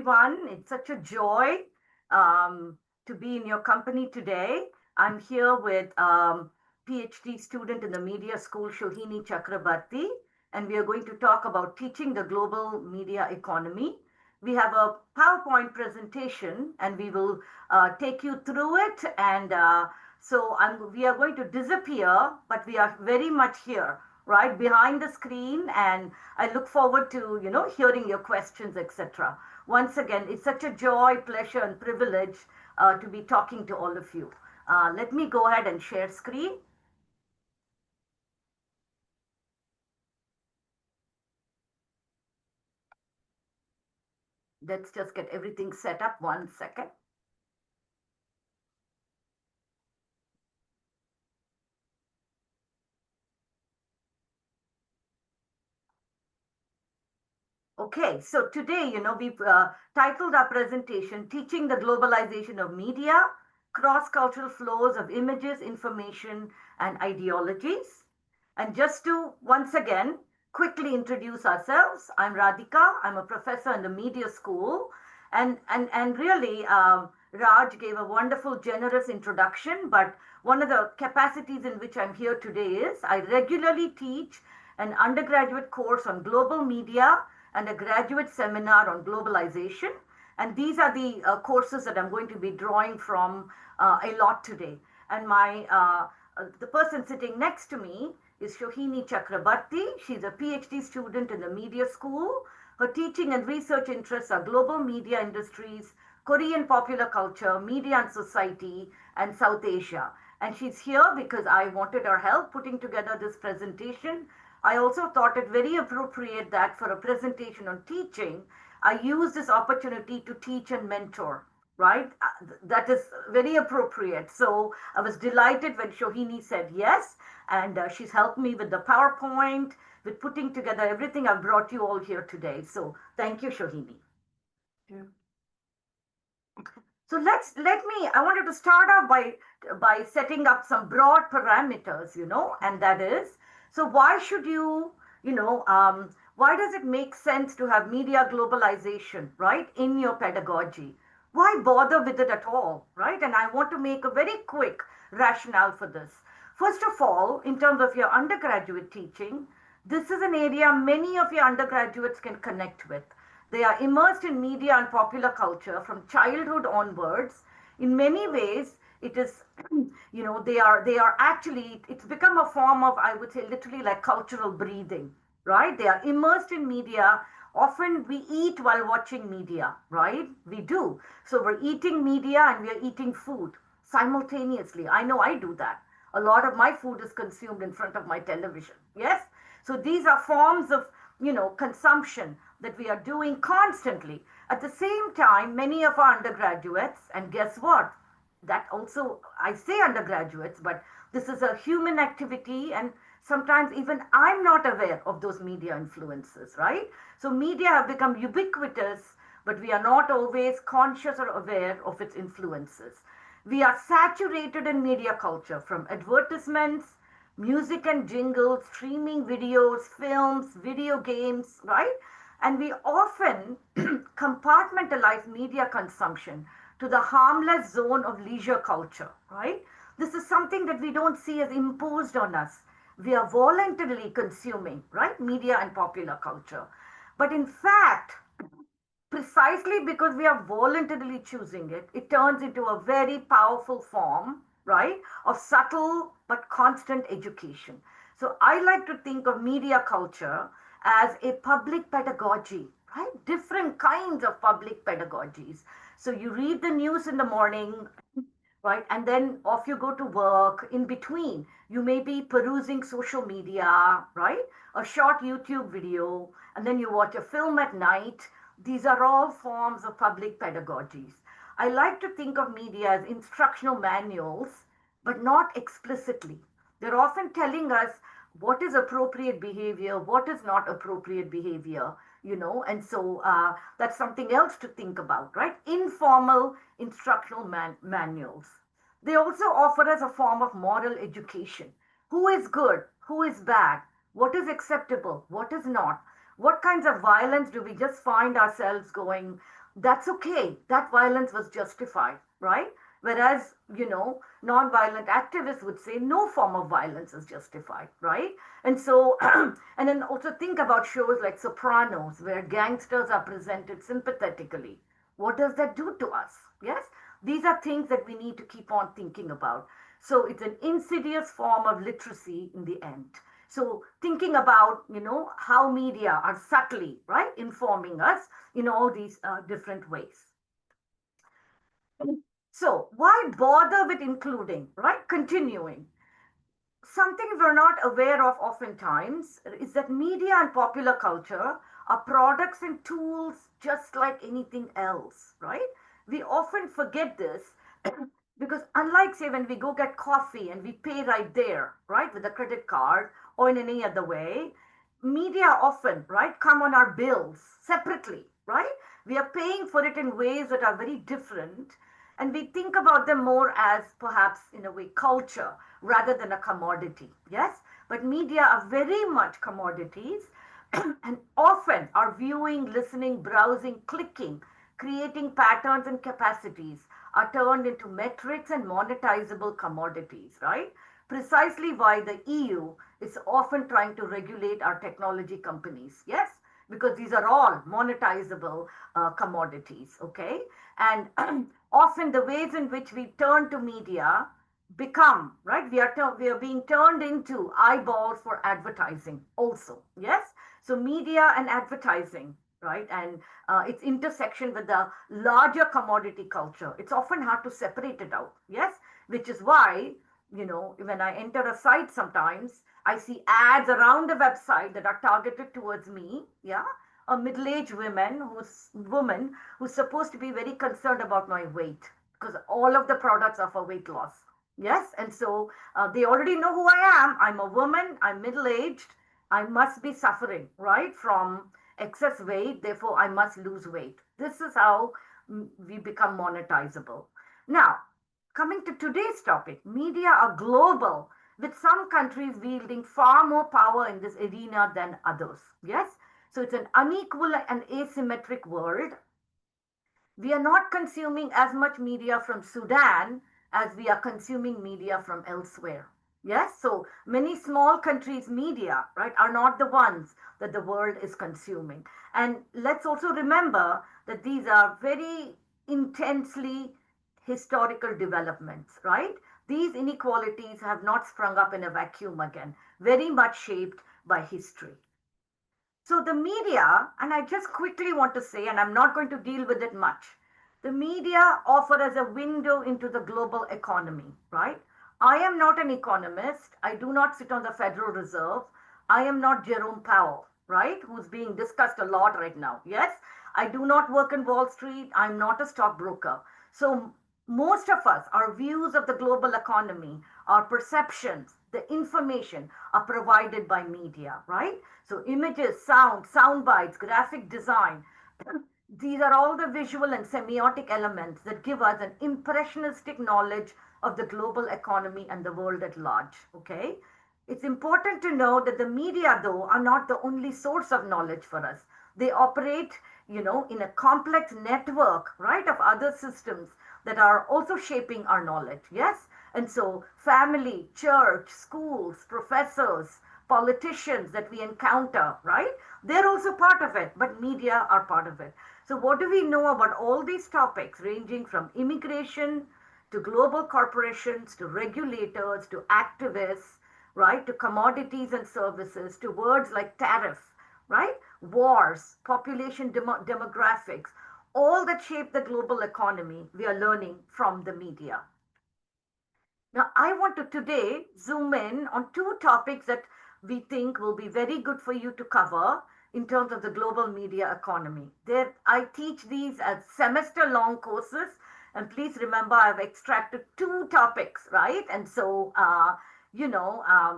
everyone. It's such a joy to be in your company today. I'm here with PhD student in the media school, Shohini Chakrabarti, and we are going to talk about teaching the global media economy. We have a PowerPoint presentation, and we will take you through it. And we are going to disappear, but we are very much here, right behind the screen, and I look forward to hearing your questions, etc. Once again, it's such a joy, pleasure, and privilege to be talking to all of you. Let me go ahead and share screen. Let's just get everything set up. 1 second. Okay, so today, we've titled our presentation, Teaching the Globalization of Media, Cross-Cultural Flows of Images, Information, and Ideologies. And just to, once again, quickly introduce ourselves, I'm Radhika. I'm a professor in the media school. And really, Raj gave a wonderful, generous introduction. But one of the capacities in which I'm here today is I regularly teach an undergraduate course on global media and a graduate seminar on globalization. And these are the courses that I'm going to be drawing from a lot today. And the person sitting next to me is Shohini Chakrabarti. She's a PhD student in the media school. Her teaching and research interests are global media industries, Korean popular culture, media and society, and South Asia. And she's here because I wanted her help putting together this presentation. I also thought it very appropriate that for a presentation on teaching, I use this opportunity to teach and mentor, right? That is very appropriate. So I was delighted when Shohini said yes, and she's helped me with the PowerPoint, with putting together everything. I've brought you all here today. So thank you, Shohini. Yeah. So I wanted to start off by setting up some broad parameters, and that is, so why should why does it make sense to have media globalization, right, in your pedagogy? Why bother with it at all, right? And I want to make a very quick rationale for this. First of all, in terms of your undergraduate teaching, this is an area many of your undergraduates can connect with. They are immersed in media and popular culture from childhood onwards. In many ways, it is, they are actually, it's become a form of, I would say, literally like cultural breathing, right? They are immersed in media. Often we eat while watching media, right? We do. So we're eating media and we're eating food simultaneously. I know I do that. A lot of my food is consumed in front of my television. Yes? So these are forms of, consumption that we are doing constantly. At the same time, many of our undergraduates, and guess what? That also, I say undergraduates, but this is a human activity, and sometimes even I'm not aware of those media influences, right? So media have become ubiquitous, but we are not always conscious or aware of its influences. We are saturated in media culture, from advertisements, music and jingles, streaming videos, films, video games, right? And we often compartmentalize media consumption to the harmless zone of leisure culture, right? This is something that we don't see as imposed on us. We are voluntarily consuming, right, media and popular culture. But in fact, precisely because we are voluntarily choosing it, it turns into a very powerful form, right, of subtle but constant education. So I like to think of media culture as a public pedagogy, right? Different kinds of public pedagogies. So you read the news in the morning, right? And then off you go to work. In between, you may be perusing social media, right? A short YouTube video, and then you watch a film at night. These are all forms of public pedagogies. I like to think of media as instructional manuals, but not explicitly. They're often telling us what is appropriate behavior, what is not appropriate behavior, and so that's something else to think about, right? Informal instructional manuals. They also offer us a form of moral education. Who is good? Who is bad? What is acceptable? What is not? What kinds of violence do we just find ourselves going, that's okay. That violence was justified, right? Whereas, non-violent activists would say no form of violence is justified, right? And so, and then also think about shows like Sopranos, where gangsters are presented sympathetically. What does that do to us? Yes, these are things that we need to keep on thinking about. So it's an insidious form of literacy in the end. So thinking about, how media are subtly, right, informing us in all these different ways. So why bother with including, right? Continuing. Something we're not aware of oftentimes is that media and popular culture are products and tools just like anything else, right? We often forget this because, unlike, say, when we go get coffee and we pay right there, right, with a credit card or in any other way, media often, right, come on our bills separately, right? We are paying for it in ways that are very different, and we think about them more as perhaps in a way culture rather than a commodity. Yes, but media are very much commodities and often our viewing, listening, browsing, clicking, creating patterns and capacities are turned into metrics and monetizable commodities, right? Precisely why the EU is often trying to regulate our technology companies. Yes, because these are all monetizable commodities, okay? And often the ways in which we turn to media become, right, we are being turned into eyeballs for advertising also. Yes, so media and advertising, right, and its intersection with the larger commodity culture, it's often hard to separate it out. Yes, which is why, when I enter a site, sometimes I see ads around the website that are targeted towards me. Yeah, a middle-aged woman who's supposed to be very concerned about my weight, because all of the products are for weight loss. Yes, and so they already know who I am. I'm a woman, I'm middle-aged, I must be suffering, right, from excess weight, therefore I must lose weight. This is how we become monetizable. Now, coming to today's topic, media are global, with some countries wielding far more power in this arena than others. Yes, so it's an unequal and asymmetric world. We are not consuming as much media from Sudan as we are consuming media from elsewhere. Yes, so many small countries' media, right, are not the ones that the world is consuming. And let's also remember that these are very intensely historical developments, right? These inequalities have not sprung up in a vacuum again, very much shaped by history. So the media, and I just quickly want to say, and I'm not going to deal with it much, the media offer us a window into the global economy, right? I am not an economist. I do not sit on the Federal Reserve. I am not Jerome Powell, right? Who's being discussed a lot right now. Yes, I do not work in Wall Street. I'm not a stockbroker. So most of us, our views of the global economy, our perceptions, the information are provided by media, right? So images, sound bites, graphic design, these are all the visual and semiotic elements that give us an impressionistic knowledge of the global economy and the world at large. Okay? It's important to know that the media, though, are not the only source of knowledge for us. They operate, in a complex network, right, of other systems that are also shaping our knowledge. Yes? And so, family, church, schools, professors, politicians that we encounter, right? They're also part of it, but media are part of it. So, what do we know about all these topics, ranging from immigration to global corporations to regulators to activists, right, to commodities and services, to words like tariff, right, wars, population demographics, all that shape the global economy, we are learning from the media. Now, I want to today zoom in on two topics that we think will be very good for you to cover in terms of the global media economy. There, I teach these as semester long courses. And please remember, I've extracted two topics, right? And so,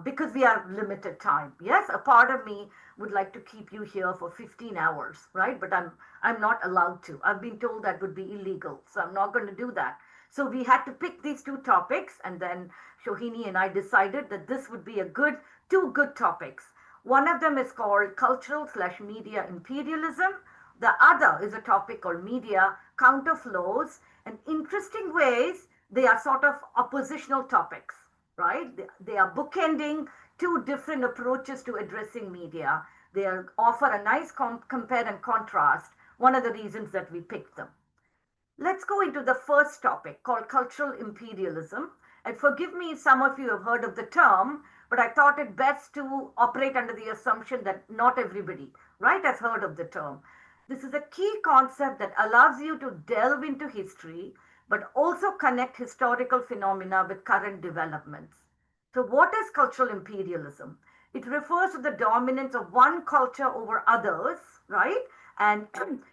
because we are limited time. Yes, a part of me would like to keep you here for 15 hours, right? But I'm not allowed to. I've been told that would be illegal. So I'm not going to do that. So we had to pick these two topics, and then Shohini and I decided that this would be two good topics. One of them is called cultural/media imperialism. The other is a topic called media counterflows. And interesting ways, they are sort of oppositional topics, right? They are bookending two different approaches to addressing media. They offer a nice compare and contrast, one of the reasons that we picked them. Let's go into the first topic called cultural imperialism. And forgive me if some of you have heard of the term, but I thought it best to operate under the assumption that not everybody, right, has heard of the term. This is a key concept that allows you to delve into history, but also connect historical phenomena with current developments. So, what is cultural imperialism? It refers to the dominance of one culture over others, right? And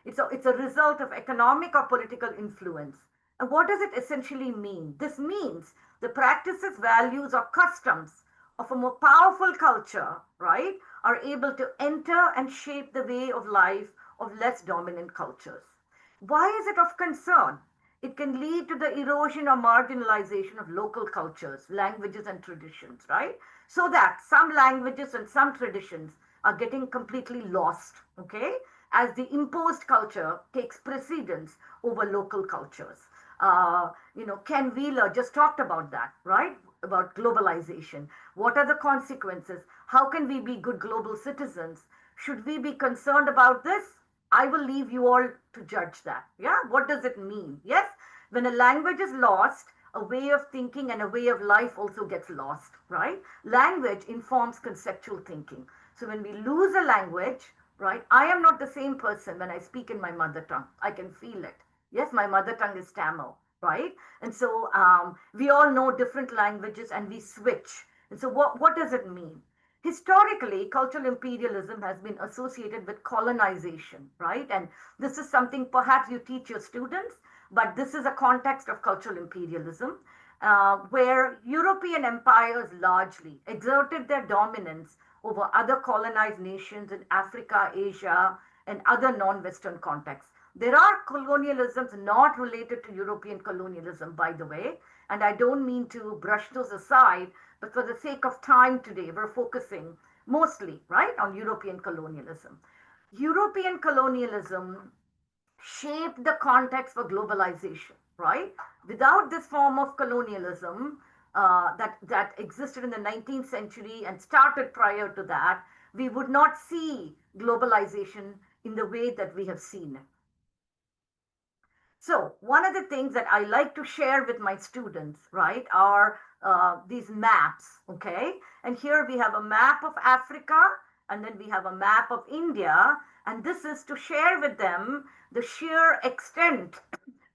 it's a result of economic or political influence. And what does it essentially mean? This means the practices, values, or customs of a more powerful culture, right, are able to enter and shape the way of life of less dominant cultures. Why is it of concern? It can lead to the erosion or marginalization of local cultures, languages, and traditions, right? So that some languages and some traditions are getting completely lost, okay, as the imposed culture takes precedence over local cultures. Ken Wheeler just talked about that, right? About globalization. What are the consequences? How can we be good global citizens? Should we be concerned about this? I will leave you all to judge that. Yeah, what does it mean? Yes, when a language is lost, a way of thinking and a way of life also gets lost, right? Language informs conceptual thinking. So when we lose a language, right, I am not the same person when I speak in my mother tongue. I can feel it. Yes, my mother tongue is Tamil, right? And so we all know different languages and we switch. And so what does it mean? Historically, cultural imperialism has been associated with colonization, right? And this is something perhaps you teach your students, but this is a context of cultural imperialism where European empires largely exerted their dominance over other colonized nations in Africa, Asia, and other non Western contexts. There are colonialisms not related to European colonialism, by the way, and I don't mean to brush those aside, but for the sake of time today, we're focusing mostly, right, on European colonialism. European colonialism shaped the context for globalization, right? Without this form of colonialism that existed in the 19th century and started prior to that, we would not see globalization in the way that we have seen it. So one of the things that I like to share with my students, right, are these maps, okay? And here we have a map of Africa, and then we have a map of India, and this is to share with them the sheer extent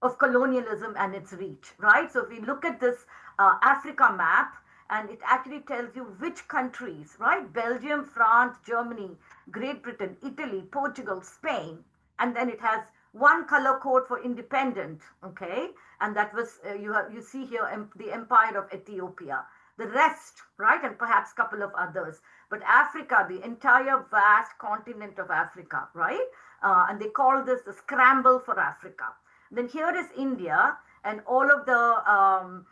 of colonialism and its reach, right? So if we look at this Africa map, and it actually tells you which countries, right? Belgium, France, Germany, Great Britain, Italy, Portugal, Spain, and then it has one color code for independent, okay? And that was, you see here the Empire of Ethiopia. The rest, right? And perhaps a couple of others. But Africa, the entire vast continent of Africa, right? And they call this the scramble for Africa. Then here is India, and all of the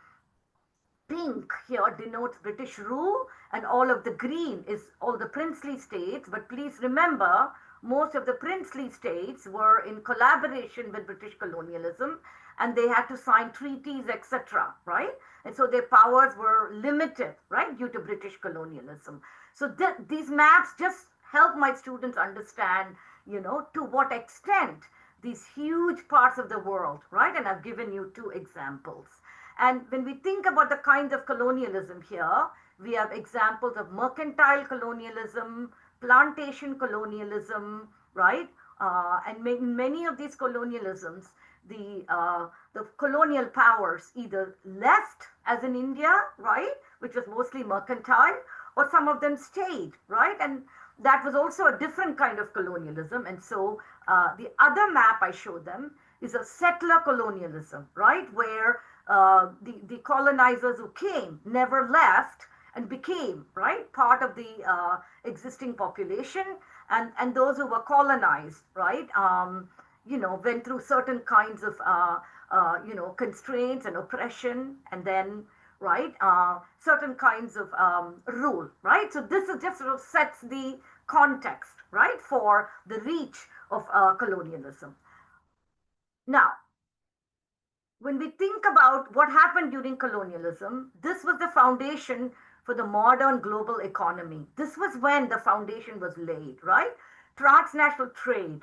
pink here denotes British rule, and all of the green is all the princely states. But please remember, most of the princely states were in collaboration with British colonialism, and they had to sign treaties, etc., right? And so their powers were limited, right, due to British colonialism. So these maps just help my students understand, to what extent these huge parts of the world, right? And I've given you two examples. And when we think about the kinds of colonialism here, we have examples of mercantile colonialism, plantation colonialism, right? And many of these colonialisms, the colonial powers either left, as in India, right, which was mostly mercantile, or some of them stayed, right? And that was also a different kind of colonialism. And so the other map I showed them is a settler colonialism, right, where the colonizers who came never left and became, right, part of the existing population, and those who were colonized, right, went through certain kinds of, constraints and oppression, and then, right, certain kinds of rule, right? So this is just sort of sets the context, right, for the reach of colonialism. Now, when we think about what happened during colonialism, this was the foundation for the modern global economy. This was when the foundation was laid, right? Transnational trade,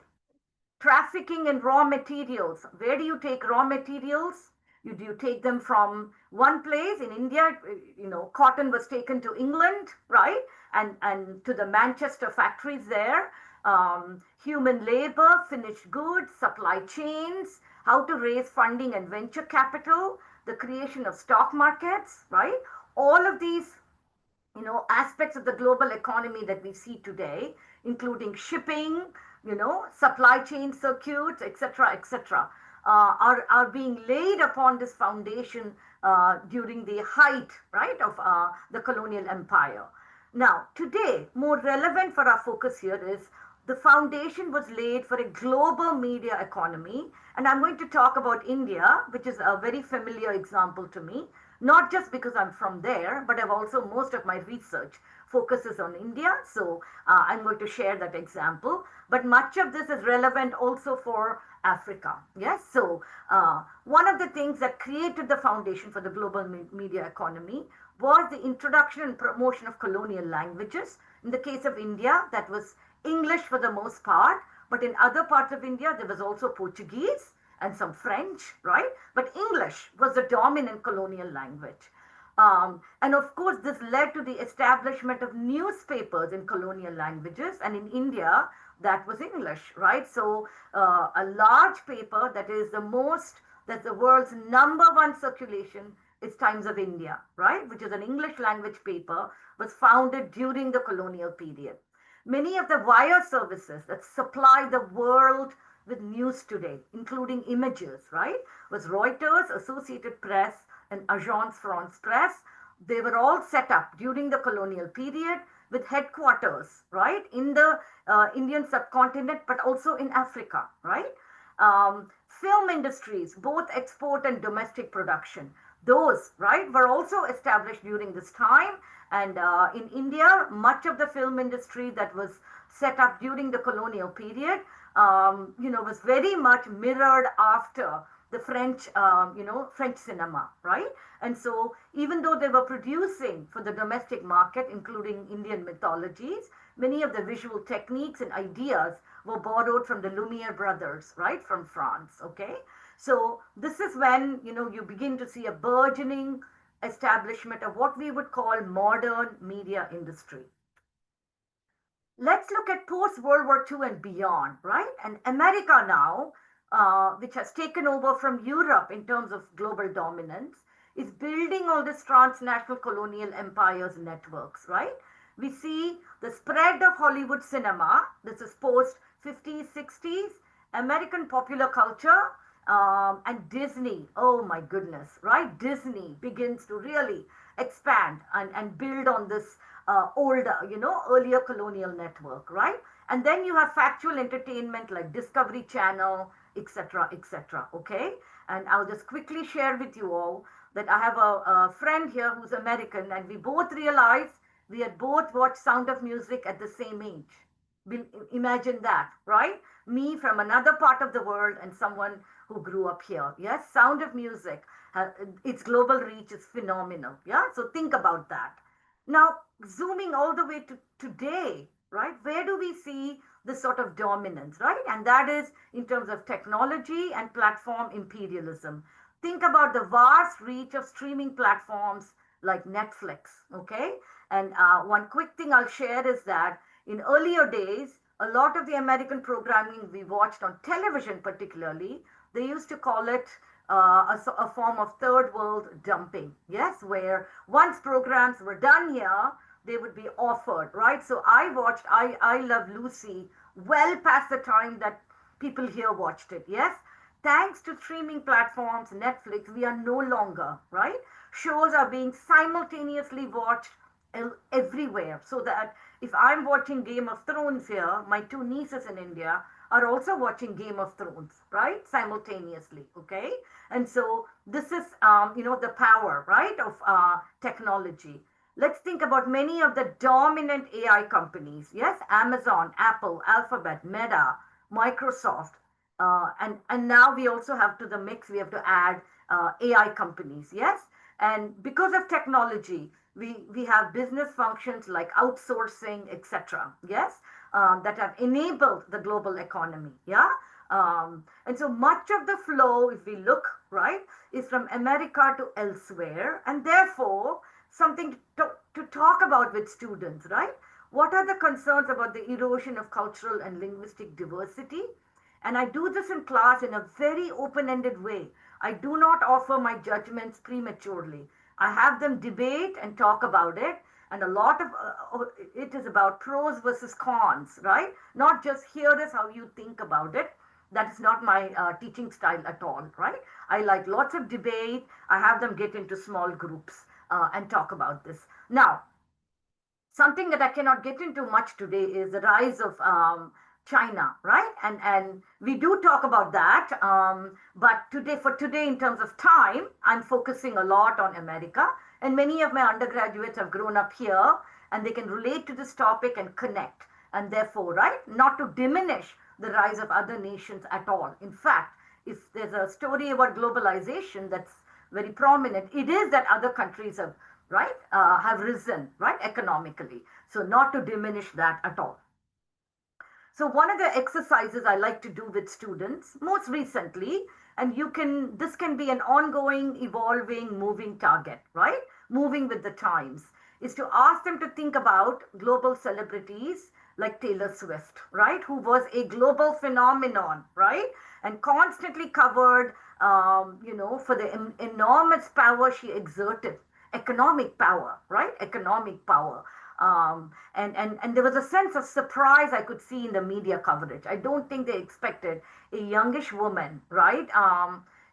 trafficking in raw materials. Where do you take raw materials? You take them from one place in India. Cotton was taken to England, right? And to the Manchester factories there. Human labor, finished goods, supply chains, how to raise funding and venture capital, the creation of stock markets, right? All of these aspects of the global economy that we see today, including shipping, supply chain circuits, etc., are being laid upon this foundation during the height, right, of the colonial empire. Now, today, more relevant for our focus here is the foundation was laid for a global media economy. And I'm going to talk about India, which is a very familiar example to me, not just because I'm from there, but I've also, most of my research focuses on India. So I'm going to share that example. But much of this is relevant also for Africa. Yes. So one of the things that created the foundation for the global media economy was the introduction and promotion of colonial languages. In the case of India, that was English for the most part, but in other parts of India, there was also Portuguese and some French, right? But English was the dominant colonial language. And of course, this led to the establishment of newspapers in colonial languages. And in India, that was English, right? So a large paper that's the world's number one circulation is Times of India, right? Which is an English language paper, was founded during the colonial period. Many of the wire services that supply the world with news today, including images, right, was Reuters, Associated Press, and Agence France Presse. They were all set up during the colonial period with headquarters, right, in the Indian subcontinent, but also in Africa, right? Film industries, both export and domestic production, those, right, were also established during this time. And in India, much of the film industry that was set up during the colonial period, was very much mirrored after the French, French cinema, right? And so even though they were producing for the domestic market, including Indian mythologies, many of the visual techniques and ideas were borrowed from the Lumiere brothers, right, from France, okay? So this is when, you begin to see a burgeoning establishment of what we would call modern media industry. Let's look at post-World War II and beyond, right? And America now, which has taken over from Europe in terms of global dominance, is building all this transnational colonial empires networks, right? We see the spread of Hollywood cinema, this is post 50s, 60s, American popular culture, and Disney, oh my goodness, right? Disney begins to really expand and build on this older, earlier colonial network, right? And then you have factual entertainment like Discovery Channel, etc., etc. Okay, and I'll just quickly share with you all that I have a friend here who's American, and we both realized we had both watched Sound of Music at the same age. Imagine that, right? Me from another part of the world and someone who grew up here. Yes, Sound of Music, its global reach is phenomenal. Yeah, so think about that. Now, zooming all the way to today, right? Where do we see this sort of dominance, right? And that is in terms of technology and platform imperialism. Think about the vast reach of streaming platforms like Netflix, okay? And one quick thing I'll share is that in earlier days, a lot of the American programming we watched on television, particularly, they used to call it a form of third world dumping. Yes, where once programs were done here, they would be offered, right? So I watched I Love Lucy well past the time that people here watched it. Yes, thanks to streaming platforms, Netflix, we are no longer, right? Shows are being simultaneously watched everywhere, so that if I'm watching Game of Thrones here, my two nieces in India are also watching Game of Thrones, right? Simultaneously, okay? And so this is, the power, right, of technology. Let's think about many of the dominant AI companies. Yes, Amazon, Apple, Alphabet, Meta, Microsoft, and now we also have to the mix. We have to add AI companies. Yes, and because of technology, we have business functions like outsourcing, etc. Yes, that have enabled the global economy. Yeah. And so much of the flow, if we look right, is from America to elsewhere, and therefore something to talk about with students, right? What are the concerns about the erosion of cultural and linguistic diversity? And I do this in class in a very open ended way. I do not offer my judgments prematurely. I have them debate and talk about it. And a lot of it is about pros versus cons, right? Not just here is how you think about it. That is not my teaching style at all, right? I like lots of debate. I have them get into small groups and talk about this. Now, something that I cannot get into much today is the rise of China, right? And we do talk about that, but today, in terms of time, I'm focusing a lot on America, and many of my undergraduates have grown up here, and they can relate to this topic and connect, and therefore, right, not to diminish the rise of other nations at all. In fact, if there's a story about globalization that's very prominent, it is that other countries have right have risen right economically, so not to diminish that at all. So one of the exercises I like to do with students most recently, and this can be an ongoing, evolving, moving target, right? Moving with the times, is to ask them to think about global celebrities like Taylor Swift, right? Who was a global phenomenon, right? And constantly covered, for the enormous power she exerted, economic power, right? Economic power. And there was a sense of surprise I could see in the media coverage. I don't think they expected a youngish woman, right,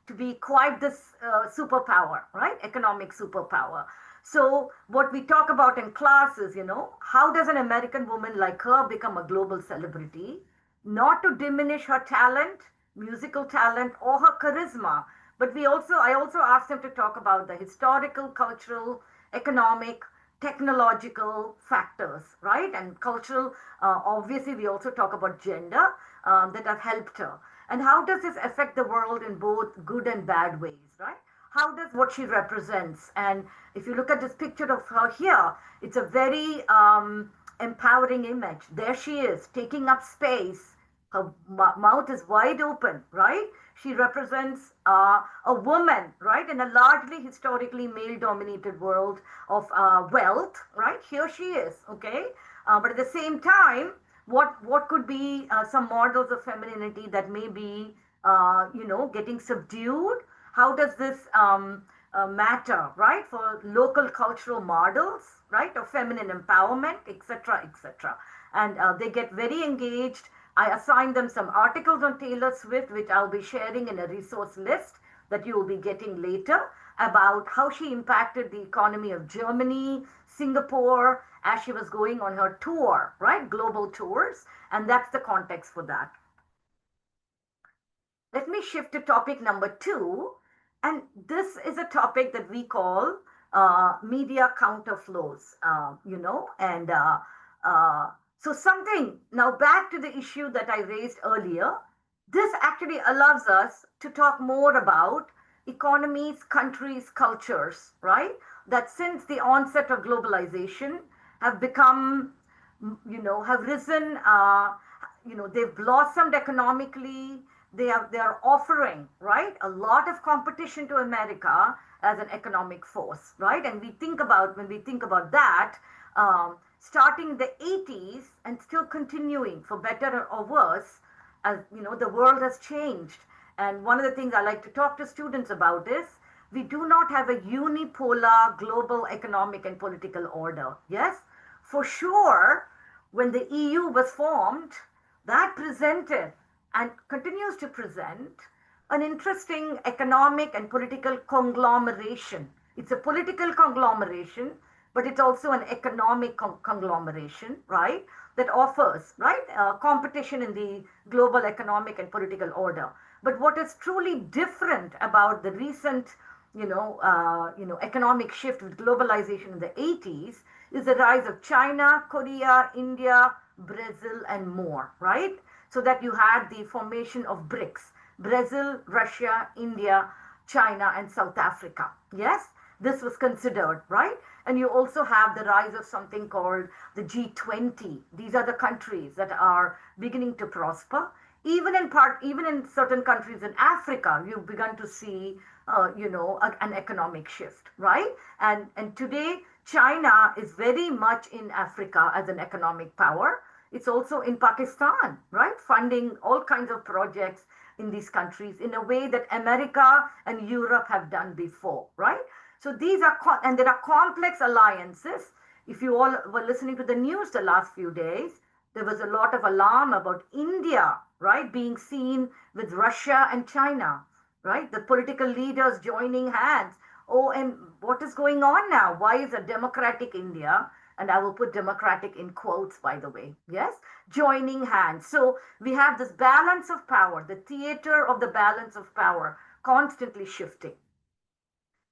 to be quite this superpower, right, economic superpower. So what we talk about in class is, how does an American woman like her become a global celebrity? Not to diminish her talent, musical talent, or her charisma, but I also asked them to talk about the historical, cultural, economic, technological factors, right? And cultural, obviously, we also talk about gender that have helped her. And how does this affect the world in both good and bad ways, right? How does what she represents? And if you look at this picture of her here, it's a very empowering image. There she is, taking up space. Her mouth is wide open, right? She represents a woman, right, in a largely historically male dominated world of wealth, right? Here she is, okay? But at the same time, what could be some models of femininity that may be, getting subdued? How does this matter, right, for local cultural models, right, of feminine empowerment, etc., etc. And they get very engaged. I assign them some articles on Taylor Swift, which I'll be sharing in a resource list that you will be getting later, about how she impacted the economy of Germany, Singapore, as she was going on her tour, right? Global tours. And that's the context for that. Let me shift to topic number 2. And this is a topic that we call media counterflows, and so something, now back to the issue that I raised earlier, this actually allows us to talk more about economies, countries, cultures, right? That since the onset of globalization have become, have risen, they've blossomed economically. They are offering, right, a lot of competition to America as an economic force, right? And when we think about that, starting the 80s and still continuing for better or worse, as the world has changed. And one of the things I like to talk to students about is we do not have a unipolar global economic and political order. Yes, for sure, when the EU was formed, that presented and continues to present an interesting economic and political conglomeration. It's a political conglomeration, but it's also an economic conglomeration, right? That offers, right, competition in the global economic and political order. But what is truly different about the recent, economic shift with globalization in the 80s is the rise of China, Korea, India, Brazil, and more, right? so that you had the formation of BRICS: Brazil, Russia, India, China, and South Africa. Yes, this was considered, right? And you also have the rise of something called the G20. These are the countries that are beginning to prosper. Even in certain countries in Africa, you've begun to see, an economic shift, right? And today, China is very much in Africa as an economic power. It's also in Pakistan, right? Funding all kinds of projects in these countries in a way that America and Europe have done before, right? So these are, and there are complex alliances. If you all were listening to the news the last few days, there was a lot of alarm about India, right, being seen with Russia and China, right? The political leaders joining hands. Oh, and what is going on now? Why is a democratic India, and I will put democratic in quotes, by the way, yes, joining hands? So we have this balance of power, the theater of the balance of power, constantly shifting.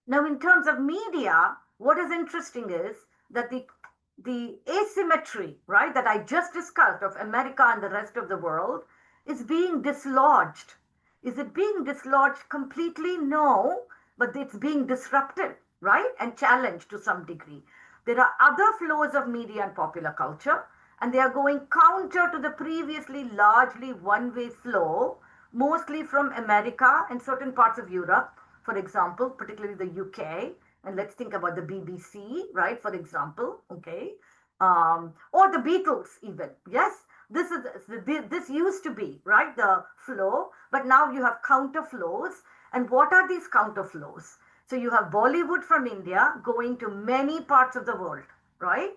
Now, in terms of media, what is interesting is that the asymmetry, right, that I just discussed of America and the rest of the world is being dislodged. Is it being dislodged completely? No, but it's being disrupted, right, and challenged to some degree. There are other flows of media and popular culture, and they are going counter to the previously largely one-way flow, mostly from America and certain parts of Europe, for example, particularly the UK. And let's think about the BBC, right, for example, okay, or the Beatles even. Yes, this used to be, right, the flow, but now you have counter flows. And what are these counter flows? So you have Bollywood from India going to many parts of the world, right?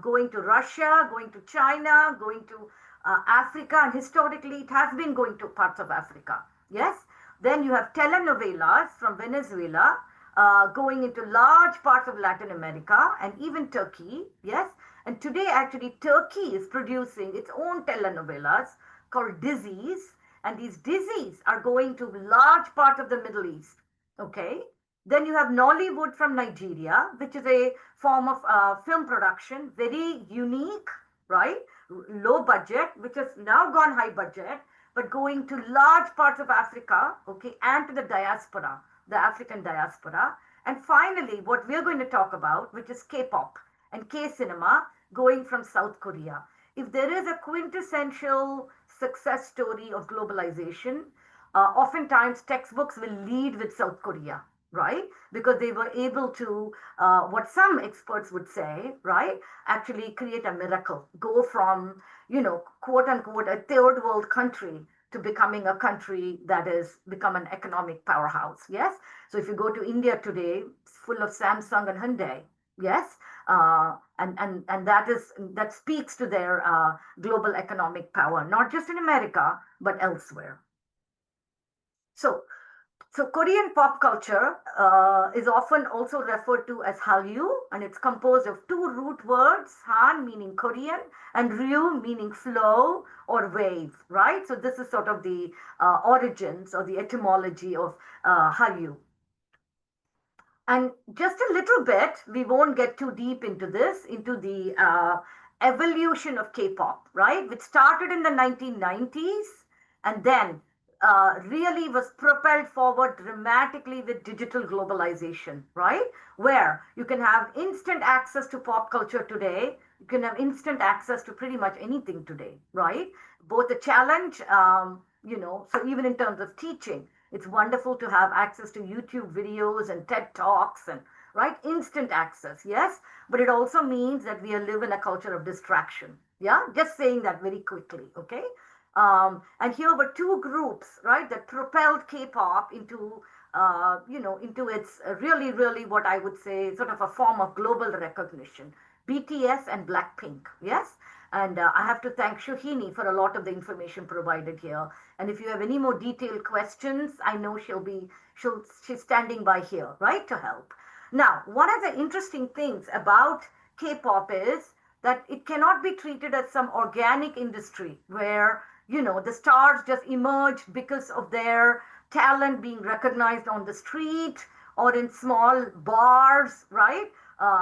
Going to Russia, going to China, going to Africa, and historically it has been going to parts of Africa. Yes. Then you have telenovelas from Venezuela going into large parts of Latin America and even Turkey. Yes. And today, actually, Turkey is producing its own telenovelas called Dizzies. And these Dizzies are going to large parts of the Middle East. Okay. Then you have Nollywood from Nigeria, which is a form of film production, very unique, right? Low budget, which has now gone high budget, but going to large parts of Africa, okay, and to the diaspora, the African diaspora. And finally, what we're going to talk about, which is K-pop and K-cinema, going from South Korea. If there is a quintessential success story of globalization, oftentimes textbooks will lead with South Korea, right? Because they were able to, what some experts would say, right, actually create a miracle, go from, quote unquote, a third world country to becoming a country that is become an economic powerhouse. Yes. So if you go to India today, it's full of Samsung and Hyundai. Yes. And that speaks to their global economic power, not just in America, but elsewhere. So Korean pop culture is often also referred to as Hallyu, and it's composed of two root words, Han meaning Korean and Ryu meaning flow or wave, right? So this is sort of the origins or the etymology of Hallyu. And just a little bit, we won't get too deep into this, into the evolution of K-pop, right? Which started in the 1990s and then really was propelled forward dramatically with digital globalization, right? Where you can have instant access to pop culture today. You can have instant access to pretty much anything today, right? Both a challenge, so even in terms of teaching, it's wonderful to have access to YouTube videos and TED Talks and, right, instant access, yes? But it also means that we live in a culture of distraction, yeah? Just saying that very quickly, okay? And here were two groups, right, that propelled K-pop into, into its really, really what I would say sort of a form of global recognition. BTS and Blackpink, yes? And I have to thank Shuhini for a lot of the information provided here. And if you have any more detailed questions, I know she's standing by here, right, to help. Now, one of the interesting things about K-pop is that it cannot be treated as some organic industry where, the stars just emerged because of their talent being recognized on the street or in small bars, right?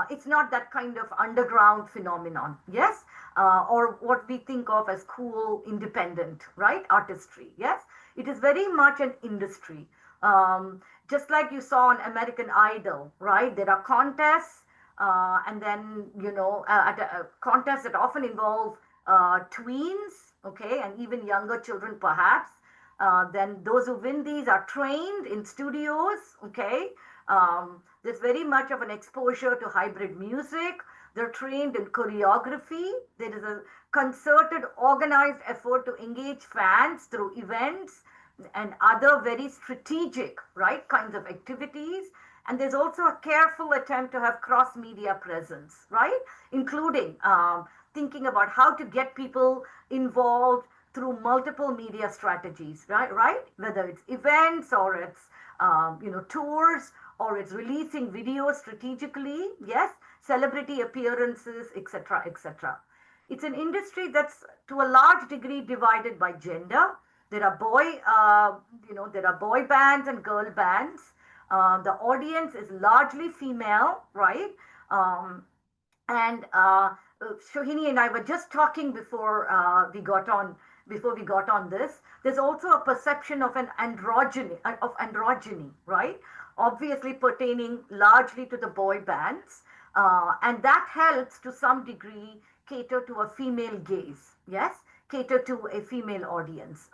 It's not that kind of underground phenomenon, yes, or what we think of as cool, independent, right, artistry. Yes, it is very much an industry. Just like you saw on American Idol, right? There are contests, and then contests that often involve tweens, okay, and even younger children, perhaps. Then those who win these are trained in studios, okay. There's very much of an exposure to hybrid music. They're trained in choreography. There is a concerted, organized effort to engage fans through events and other very strategic, right, kinds of activities. And there's also a careful attempt to have cross media presence, right, including thinking about how to get people involved through multiple media strategies, right, whether it's events or it's tours, or it's releasing videos strategically, yes, celebrity appearances, etc., etc. It's an industry that's to a large degree divided by gender. There are there are boy bands and girl bands. The audience is largely female, right? Um, and Shohini and I were just talking before we got on this. There's also a perception of androgyny, right? Obviously pertaining largely to the boy bands, and that helps to some degree cater to a female gaze. Yes, cater to a female audience.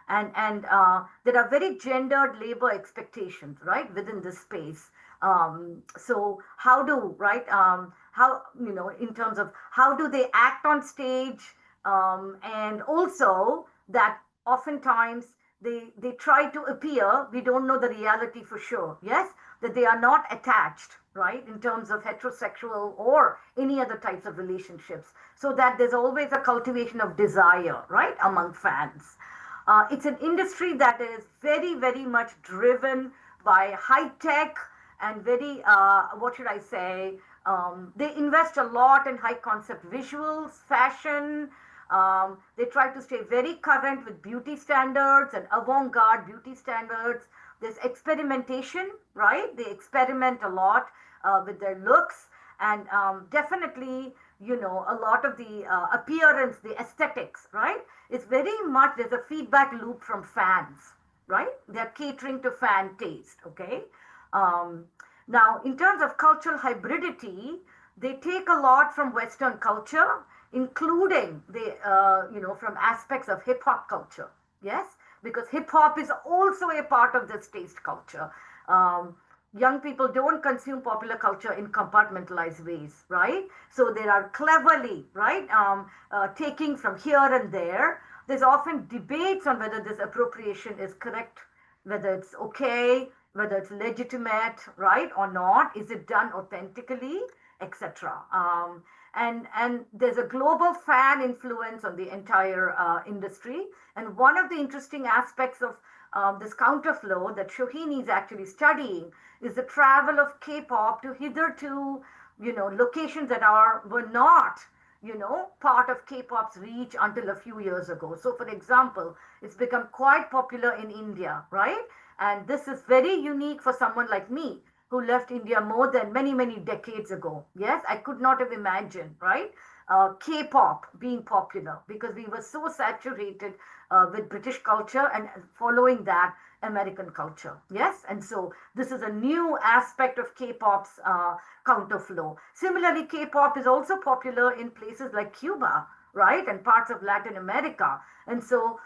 And there are very gendered labor expectations, right, within this space. So how do, right, how, in terms of how do they act on stage, and also that oftentimes they try to appear, we don't know the reality for sure, yes, that they are not attached, right, in terms of heterosexual or any other types of relationships, so that there's always a cultivation of desire, right, among fans. It's an industry that is very, very much driven by high tech and very, what should I say? They invest a lot in high concept visuals, fashion. They try to stay very current with beauty standards and avant garde beauty standards. There's experimentation, right? They experiment a lot with their looks, and definitely, a lot of the appearance, the aesthetics, right? It's very much, there's a feedback loop from fans, right? They're catering to fan taste, okay? Um, Now, in terms of cultural hybridity, they take a lot from Western culture, including from aspects of hip hop culture. Yes, because hip hop is also a part of this taste culture. Um, Young people don't consume popular culture in compartmentalized ways, right? So they are cleverly, right, taking from here and there. There's often debates on whether this appropriation is correct, whether it's okay, whether it's legitimate, right, or not. Is it done authentically, etc. And there's a global fan influence on the entire industry. And one of the interesting aspects of this counterflow that Shohini is actually studying is the travel of K-pop to hitherto, locations that were not, part of K-pop's reach until a few years ago. So, for example, it's become quite popular in India, right? And this is very unique for someone like me who left India more than many, many decades ago. Yes, I could not have imagined, right? K-pop being popular because we were so saturated with British culture and following that American culture. Yes, and so this is a new aspect of K-pop's counterflow. Similarly, K-pop is also popular in places like Cuba, right, and parts of Latin America. And so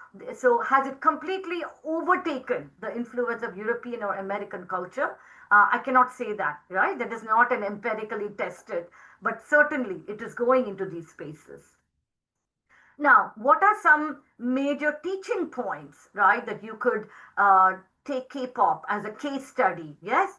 has it completely overtaken the influence of European or American culture? I cannot say that, right? That is not an empirically tested, but certainly it is going into these spaces. Now, what are some major teaching points, right, that you could take K-pop as a case study? Yes.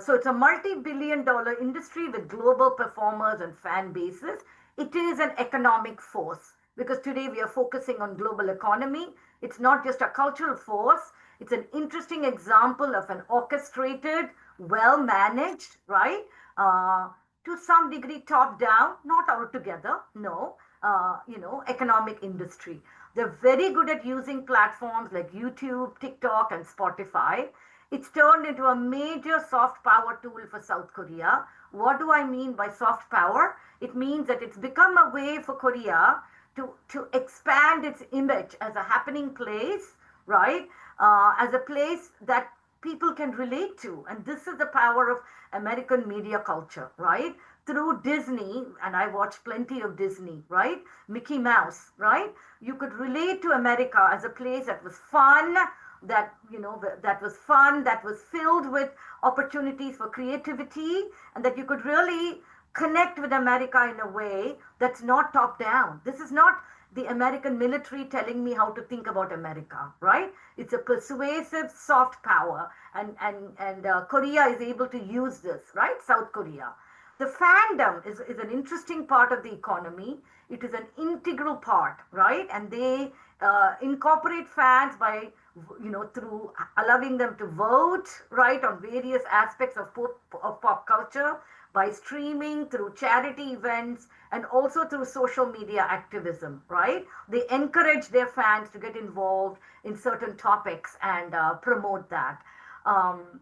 So it's a multi-billion-dollar industry with global performers and fan bases. It is an economic force because today we are focusing on global economy. It's not just a cultural force. It's an interesting example of an orchestrated, well managed, right? To some degree top down, not altogether, no, economic industry. They're very good at using platforms like YouTube, TikTok, and Spotify. It's turned into a major soft power tool for South Korea, What do I mean by soft power? It means that it's become a way for Korea to expand its image as a happening place, right? As a place that people can relate to. And this is the power of American media culture, right? Through Disney, and I watched plenty of Disney, right? Mickey Mouse, right? You could relate to America as a place that was fun, that was filled with opportunities for creativity, and that you could really connect with America in a way that's not top down. This is not the American military telling me how to think about America, right? It's a persuasive soft power, and Korea is able to use this, right? South Korea. The fandom is an interesting part of the economy. It is an integral part, right? And they incorporate fans by, through allowing them to vote, right, on various aspects of pop culture, by streaming, through charity events, and also through social media activism, right? They encourage their fans to get involved in certain topics and promote that. Um,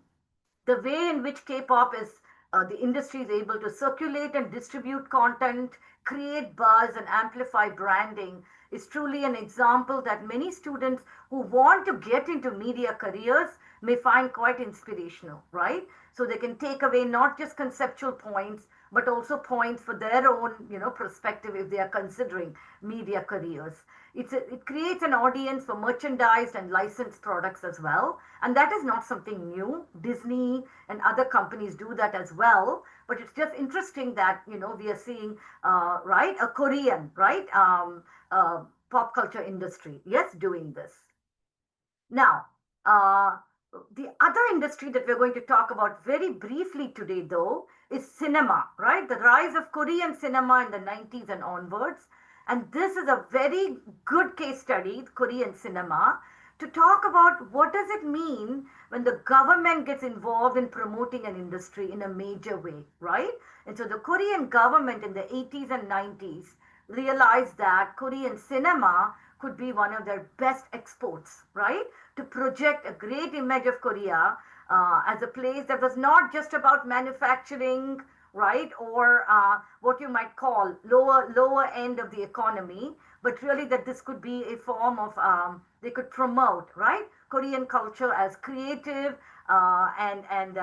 the way in which K-pop is the industry is able to circulate and distribute content, create buzz, and amplify branding is truly an example that many students who want to get into media careers may find quite inspirational, right? So they can take away not just conceptual points, but also points for their own, perspective if they are considering media careers. It creates an audience for merchandised and licensed products as well, and that is not something new. Disney and other companies do that as well, but it's just interesting that we are seeing right, a Korean, right, pop culture industry, yes, doing this. Now, the other industry that we're going to talk about very briefly today, though, is cinema, right? The rise of Korean cinema in the 90s and onwards. And this is a very good case study, Korean cinema, to talk about what does it mean when the government gets involved in promoting an industry in a major way, right? And so the Korean government in the 80s and 90s realized that Korean cinema could be one of their best exports, right? To project a great image of Korea as a place that was not just about manufacturing, right, or what you might call lower end of the economy, but really that this could be a form of they could promote, right, Korean culture as creative and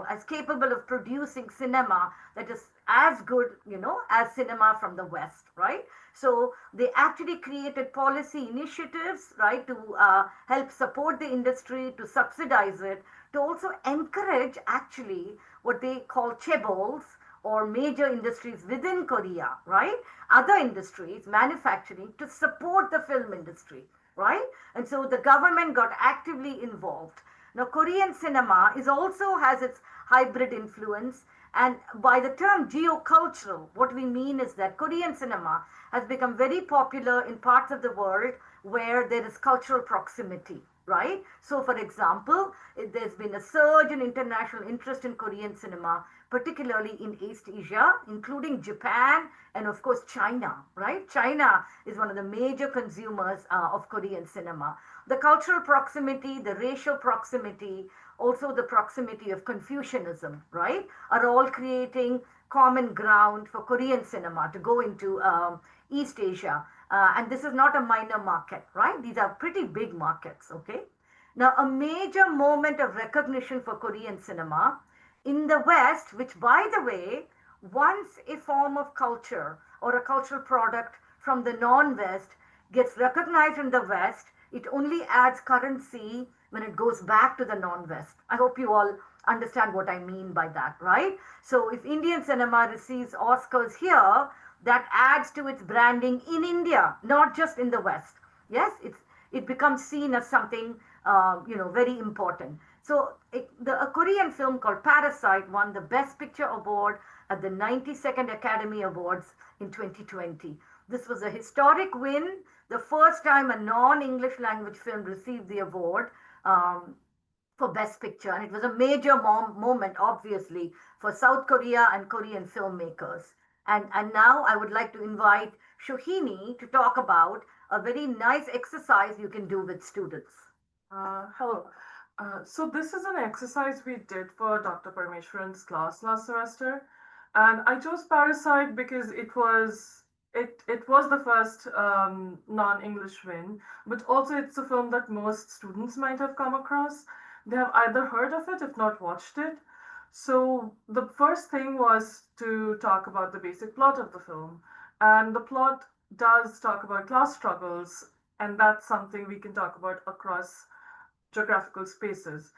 as capable of producing cinema that is as good as cinema from the West, right? So they actually created policy initiatives, right, to help support the industry, to subsidize it, to also encourage actually what they call chaebols or major industries within Korea, right? Other industries, manufacturing, to support the film industry, right? And so the government got actively involved. Now, Korean cinema is also has its hybrid influence. And by the term geocultural, what we mean is that Korean cinema has become very popular in parts of the world where there is cultural proximity, right? So, for example, there's been a surge in international interest in Korean cinema, particularly in East Asia, including Japan and, of course, China, right? China is one of the major consumers of Korean cinema. The cultural proximity, the racial proximity, also the proximity of Confucianism, right, are all creating common ground for Korean cinema to go into East Asia. And this is not a minor market, right? These are pretty big markets, okay? Now, a major moment of recognition for Korean cinema in the West, which, by the way, once a form of culture or a cultural product from the non-West gets recognized in the West, it only adds currency when it goes back to the non-West. I hope you all understand what I mean by that, right? So if Indian cinema receives Oscars here, that adds to its branding in India, not just in the West. Yes, it becomes seen as something very important. So a Korean film called Parasite won the Best Picture Award at the 92nd Academy Awards in 2020. This was a historic win, the first time a non-English language film received the award for Best Picture. And it was a major moment, obviously, for South Korea and Korean filmmakers. And now I would like to invite Shohini to talk about a very nice exercise you can do with students. Hello. So this is an exercise we did for Dr. Parameswaran's class last semester, and I chose Parasite because it was the first non-English win, but also it's a film that most students might have come across. They have either heard of it, if not watched it. So the first thing was to talk about the basic plot of the film, and the plot does talk about class struggles, and that's something we can talk about across geographical spaces.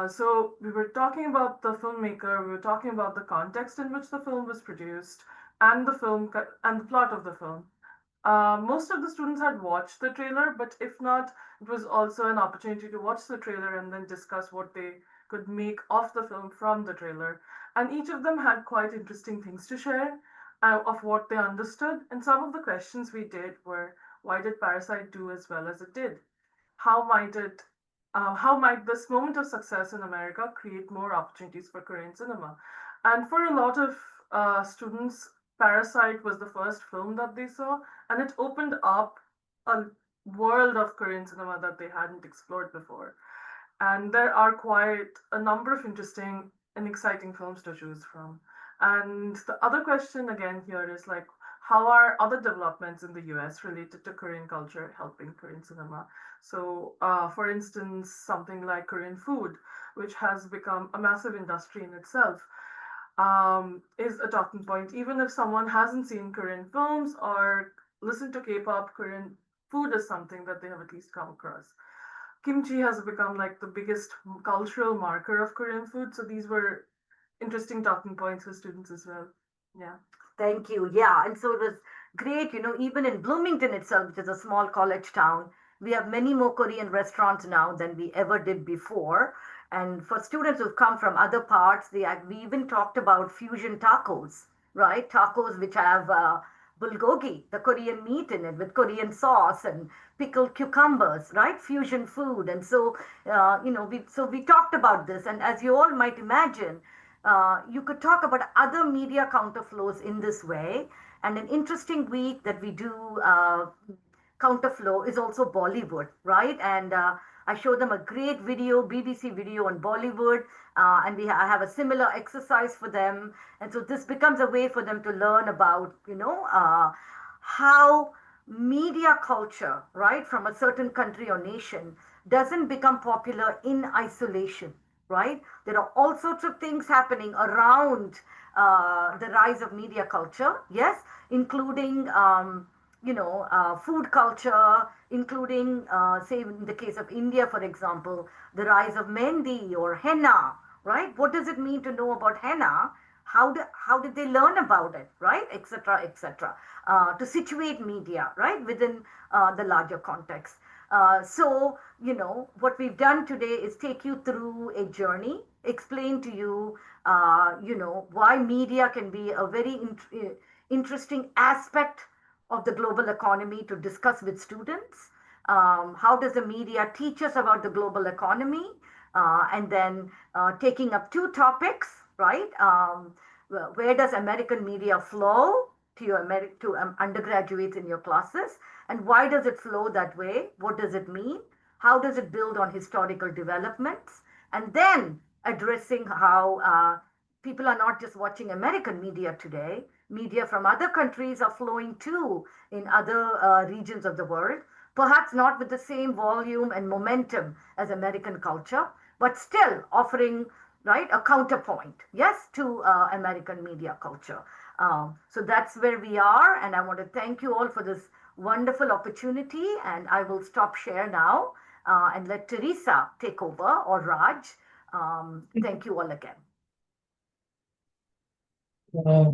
So we were talking about the filmmaker, we were talking about the context in which the film was produced, and and the plot of the film. Most of the students had watched the trailer, but if not, it was also an opportunity to watch the trailer and then discuss what they could make of the film from the trailer. And each of them had quite interesting things to share of what they understood. And some of the questions we did were, why did Parasite do as well as it did? How might it how might this moment of success in America create more opportunities for Korean cinema? And for a lot of students, Parasite was the first film that they saw, and it opened up a world of Korean cinema that they hadn't explored before. And there are quite a number of interesting and exciting films to choose from. And the other question again here is like, how are other developments in the US related to Korean culture helping Korean cinema? So, for instance, something like Korean food, which has become a massive industry in itself, is a talking point. Even if someone hasn't seen Korean films or listened to K-pop, Korean food is something that they have at least come across. Kimchi has become like the biggest cultural marker of Korean food. So these were interesting talking points for students as well. Yeah. Thank you. Yeah. And so it was great. Even in Bloomington itself, which is a small college town, we have many more Korean restaurants now than we ever did before. And for students who've come from other parts, we even talked about fusion tacos, right? Tacos which have bulgogi, the Korean meat in it with Korean sauce and pickled cucumbers, right? Fusion food. And so, we talked about this. And as you all might imagine, you could talk about other media counterflows in this way. And an interesting week that we do counterflow is also Bollywood, right? And I show them a great video, BBC video on Bollywood, and I have a similar exercise for them. And so this becomes a way for them to learn about, how media culture, right, from a certain country or nation doesn't become popular in isolation, right? There are all sorts of things happening around the rise of media culture, yes, including, food culture, including, say, in the case of India, for example, the rise of Mendi or henna, right? What does it mean to know about henna? How did they learn about it, right? Etc. Etc. To situate media, right, within the larger context. What we've done today is take you through a journey, explain to you, why media can be a very interesting aspect of the global economy to discuss with students. How does the media teach us about the global economy? And then taking up two topics, right? Where does American media flow to undergraduates in your classes? And why does it flow that way? What does it mean? How does it build on historical developments? And then addressing how people are not just watching American media today, media from other countries are flowing too in other regions of the world, perhaps not with the same volume and momentum as American culture, but still offering, right, a counterpoint, yes, to American media culture. So that's where we are, and I want to thank you all for this wonderful opportunity, and I will stop share now and let Teresa take over, or Raj. Thank you all again. Uh,